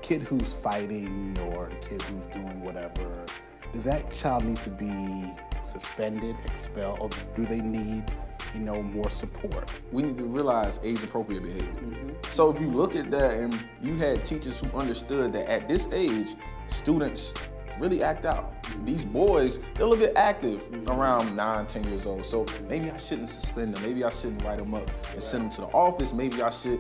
kid who's fighting or the kid who's doing whatever, does that child need to be suspended, expelled, or do they need, more support? We need to realize age-appropriate behavior. So if you look at that and you had teachers who understood that at this age, students really act out. These boys, they're a little bit active around 9, 10 years old. So maybe I shouldn't suspend them. Maybe I shouldn't write them up and send them to the office. Maybe I should,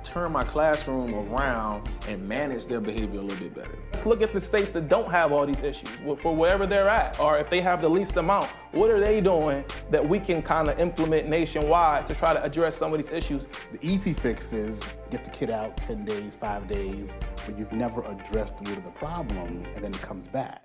turn my classroom around and manage their behavior a little bit better. Let's look at the states that don't have all these issues for wherever they're at, or if they have the least amount. What are they doing that we can kind of implement nationwide to try to address some of these issues? The easy fix is get the kid out 10 days, 5 days, but you've never addressed the root of the problem, and then it comes back.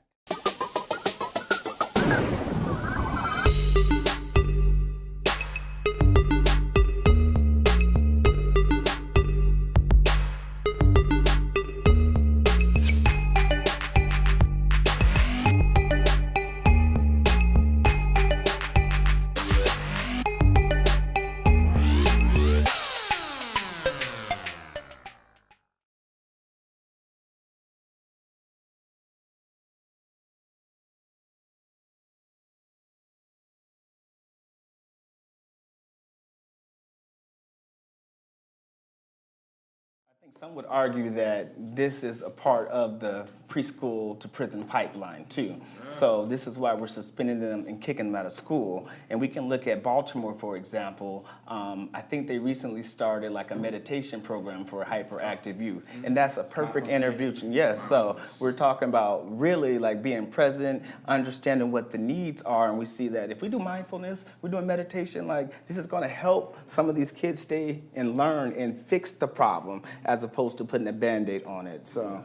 I think some would argue that this is a part of the preschool to prison pipeline too. So this is why we're suspending them and kicking them out of school. And we can look at Baltimore, for example. I think they recently started like a meditation program for hyperactive youth. And that's a perfect intervention. Yes, so we're talking about really like being present, understanding what the needs are. And we see that if we do mindfulness, we're doing meditation, like this is gonna help some of these kids stay and learn and fix the problem as opposed to putting a Band-Aid on it. So.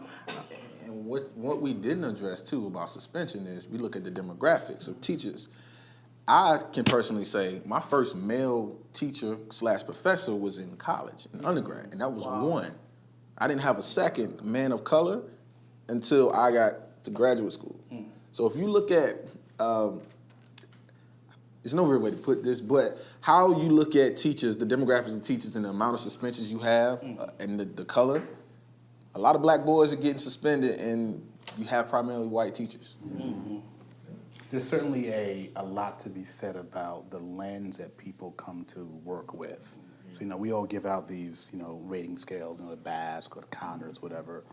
And what we didn't address too about suspension is we look at the demographics of teachers. I can personally say my first male teacher / professor was in college, in undergrad, and that was one. I didn't have a second man of color until I got to graduate school. So if you look at, there's no real way to put this, but how you look at teachers, the demographics of teachers and the amount of suspensions you have and the color, a lot of black boys are getting suspended and you have primarily white teachers. There's certainly a lot to be said about the lens that people come to work with. So, we all give out these, rating scales, the BASC or the Connors, whatever.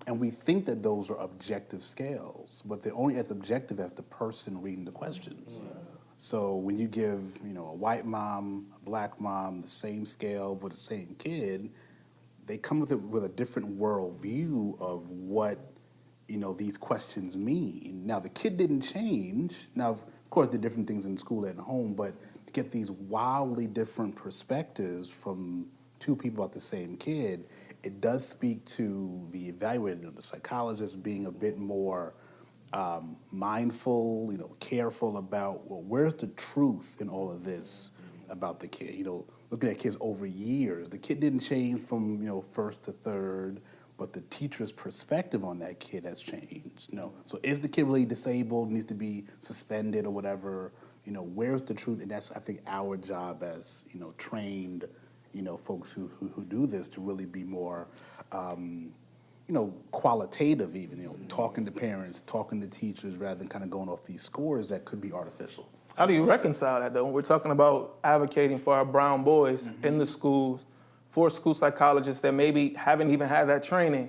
And we think that those are objective scales, but they're only as objective as the person reading the questions. So when you give, a white mom, a black mom, the same scale for the same kid, they come with a different worldview of what, these questions mean. Now, the kid didn't change. Now, of course, there are different things in school and home, but to get these wildly different perspectives from two people about the same kid, it does speak to the evaluator, the psychologist being a bit more mindful, careful about, where's the truth in all of this about the kid? Looking at kids over years, the kid didn't change from, first to third, but the teacher's perspective on that kid has changed. So is the kid really disabled, needs to be suspended or whatever? Where's the truth? And that's, I think, our job as, trained, folks who do this to really be more, qualitative even, talking to parents, talking to teachers, rather than kind of going off these scores that could be artificial. How do you reconcile that, though? When we're talking about advocating for our brown boys in the schools, for school psychologists that maybe haven't even had that training.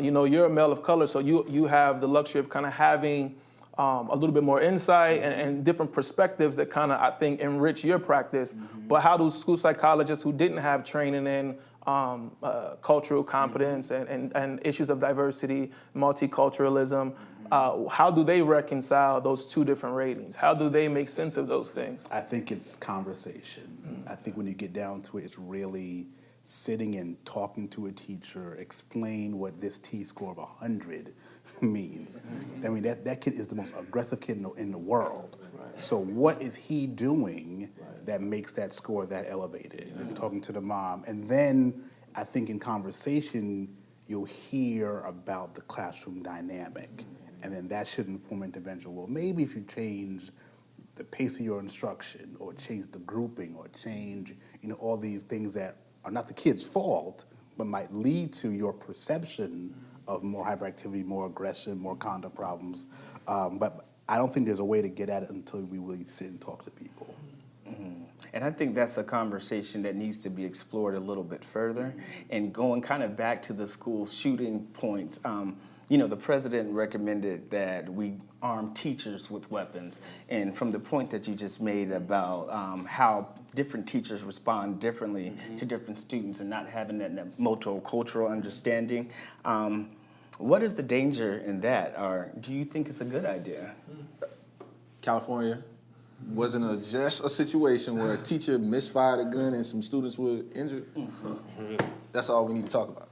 You're a male of color, so you have the luxury of kind of having a little bit more insight and different perspectives that kind of, I think, enrich your practice. But how do school psychologists who didn't have training in cultural competence and issues of diversity, multiculturalism, how do they reconcile those two different ratings? How do they make sense of those things? I think it's conversation. I think when you get down to it, it's really sitting and talking to a teacher, explain what this T-score of 100 means. I mean, that kid is the most aggressive kid in the world. So what is he doing that makes that score that elevated? And talking to the mom. And then I think in conversation, you'll hear about the classroom dynamic. And then that should inform intervention. Well, maybe if you change the pace of your instruction or change the grouping or change, all these things that are not the kid's fault, but might lead to your perception of more hyperactivity, more aggression, more conduct problems. But I don't think there's a way to get at it until we really sit and talk to people. And I think that's a conversation that needs to be explored a little bit further. And going kind of back to the school shooting points, the president recommended that we arm teachers with weapons. And from the point that you just made about how different teachers respond differently to different students and not having that multicultural understanding, what is the danger in that? Or do you think it's a good idea? California wasn't just a situation where a teacher misfired a gun and some students were injured. That's all we need to talk about.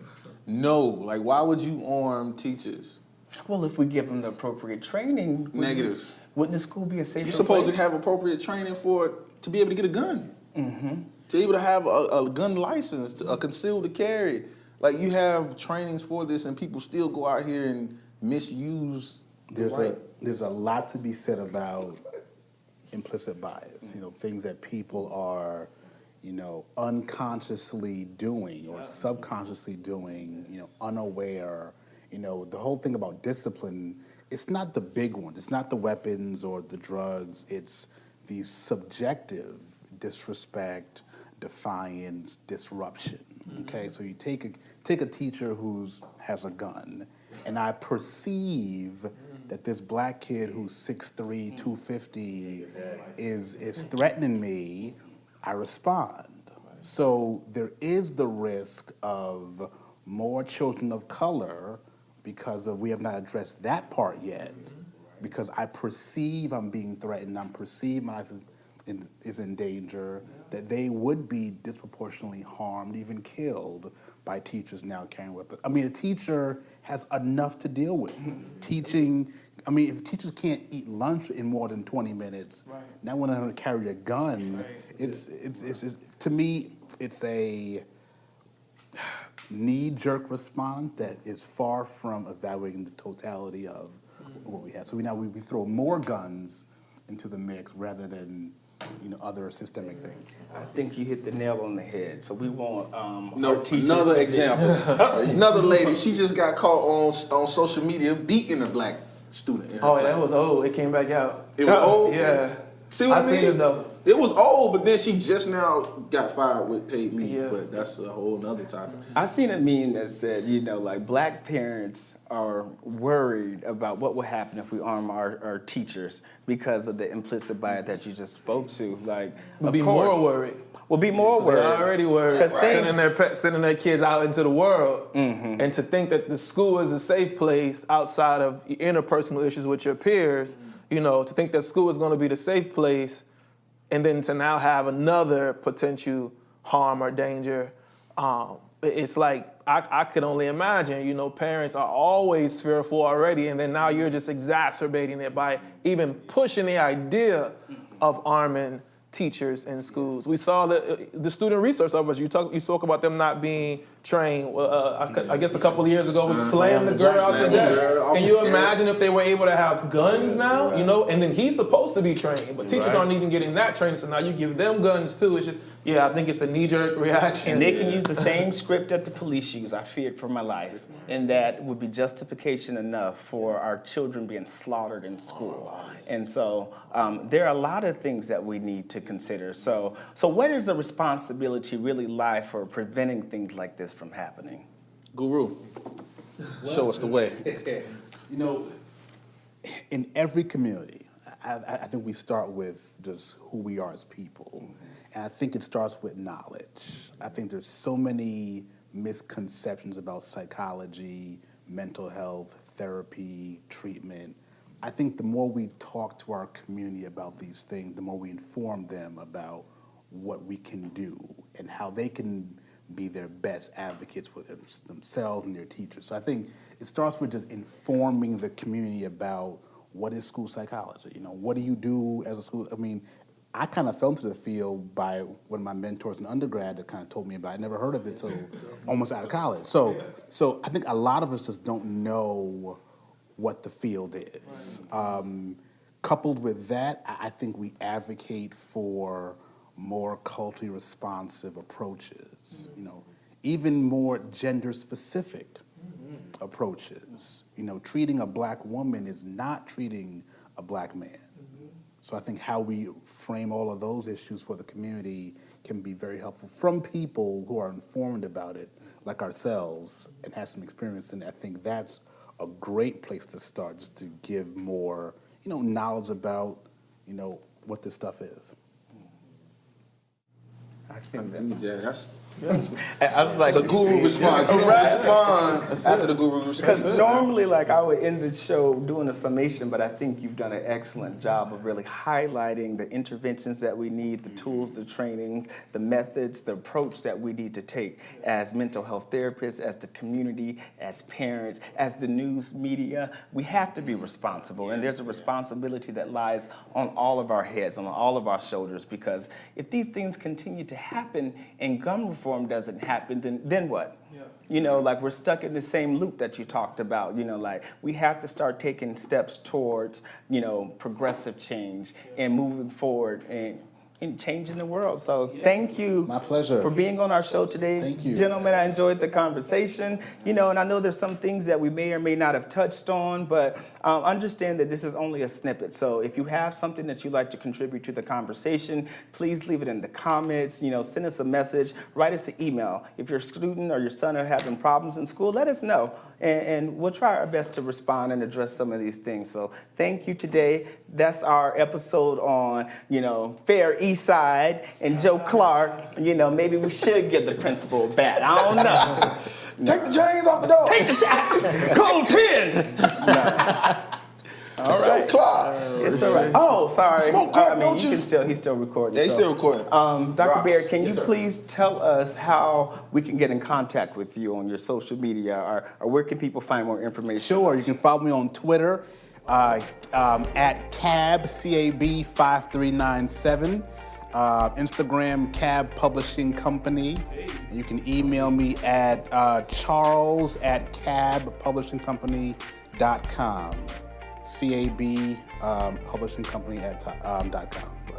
No, like why would you arm teachers? Well, if we give them the appropriate training, Negative. Wouldn't the school be a safer You're supposed place? to have appropriate training to be able to get a gun. To be able to have a gun license, a concealed carry. Like you have trainings for this and people still go out here and misuse There's a lot to be said about implicit bias, things that people are, unconsciously doing or subconsciously doing, unaware. The whole thing about discipline, it's not the big ones. It's not the weapons or the drugs. It's the subjective disrespect, defiance, disruption. Okay, so you take a teacher who has a gun, and I perceive that this black kid who's 6'3", 250 is threatening me, I respond. So there is the risk of more children of color because we have not addressed that part yet, because I perceive I'm being threatened, I perceive my life is in danger, that they would be disproportionately harmed, even killed by teachers now carrying weapons. I mean, a teacher has enough to deal with. Teaching, if teachers can't eat lunch in more than 20 minutes, now when they're going to carry a gun, it's to me, it's a knee-jerk response that is far from evaluating the totality of what we have. So we throw more guns into the mix rather than other systemic things. I think you hit the nail on the head. So we want No, our teachers another to be- example. Another lady, she just got caught on social media beating a black student in her Oh, class. that was old. It came back out. It was old? Yeah. See what I mean? seen it though. It was old, but then she just now got fired with paid leave. Yeah. But that's a whole nother topic. I seen a meme that said, black parents are worried about what will happen if we arm our teachers because of the implicit bias that you just spoke to. Like, We'll be more worried. We'll be more worried. They're already worried. 'Cause they- Sending their kids out into the world, and to think that the school is a safe place outside of interpersonal issues with your peers. To think that school is going to be the safe place, and then to now have another potential harm or danger. It's like I could only imagine. Parents are always fearful already, and then now you're just exacerbating it by even pushing the idea of arming teachers in schools. We saw the student resource officers. You spoke about them not being trained. I guess a couple of years ago, slammed the girl out the desk. Can you imagine if they were able to have guns now? And then he's supposed to be trained, but teachers aren't even getting that training. So now you give them guns too. It's just, I think it's a knee-jerk reaction. And they can use the same script that the police use. I feared for my life. And that would be justification enough for our children being slaughtered in school. And so there are a lot of things that we need to consider. So where does the responsibility really lie for preventing things like this from happening? Guru, show us the way. In every community, I think we start with just who we are as people. And I think it starts with knowledge. I think there's so many misconceptions about psychology, mental health, therapy, treatment. I think the more we talk to our community about these things, the more we inform them about what we can do and how they can be their best advocates for themselves and their teachers. So I think it starts with just informing the community about what is school psychology. What do you do as a school? I kind of fell into the field by one of my mentors in undergrad that kind of told me about it. I never heard of it till almost out of college. So I think a lot of us just don't know what the field is. Coupled with that, I think we advocate for more culturally responsive approaches. even more gender-specific approaches. You know, treating a black woman is not treating a black man. So I think how we frame all of those issues for the community can be very helpful from people who are informed about it, like ourselves, and have some experience. And I think that's a great place to start, just to give more, knowledge about, what this stuff is. I think that. Yeah, that's I was like, a guru response. You don't respond after the guru response. because normally, like, I would end the show doing a summation, but I think you've done an excellent job of really highlighting the interventions that we need, the tools, the training, the methods, the approach that we need to take as mental health therapists, as the community, as parents, as the news media. We have to be responsible, and there's a responsibility that lies on all of our heads, on all of our shoulders, because if these things continue to happen and gun reform doesn't happen, then what? Like, we're stuck in the same loop that you talked about. Like, we have to start taking steps towards, progressive change and moving forward and changing the world. So thank you. My pleasure. For being on our show today. Thank you. Gentlemen, I enjoyed the conversation. And I know there's some things that we may or may not have touched on, but understand that this is only a snippet. So if you have something that you'd like to contribute to the conversation, please leave it in the comments. Send us a message, write us an email. If your student or your son are having problems in school, let us know. And we'll try our best to respond and address some of these things. So thank you today. That's our episode on, Fair East Side and Joe Clark. Maybe we should give the principal a bat. I don't know. Take the chains off the door. Take the shot. Cold 10. All right. Clark. It's all right. Oh, sorry. Smoke crack, don't you? He's still recording. Yeah, he's still recording. Dr. Drops. Barrett, can you Yes, sir. please tell us how we can get in contact with you on your social media, or where can people find more information? Sure, you can follow me on Twitter at CAB, C-A-B 5397. Instagram, Cab Publishing Company. And you can email me at charles@cabpublishingcompany.com. CAB Publishing Company .com.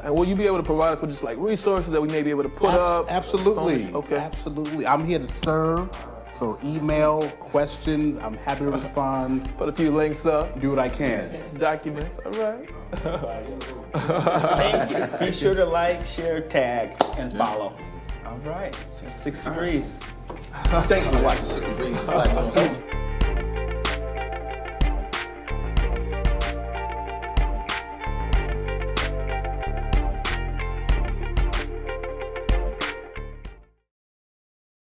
And will you be able to provide us with just like resources that we may be able to put up? Absolutely. Songs? Okay. Absolutely. I'm here to serve. So email, questions, I'm happy to respond. Put a few links up, Do what I can. documents. All right. Thank you. Be sure to like, share, tag, and follow. All right. So 6 degrees. Thanks for watching 6 Degrees.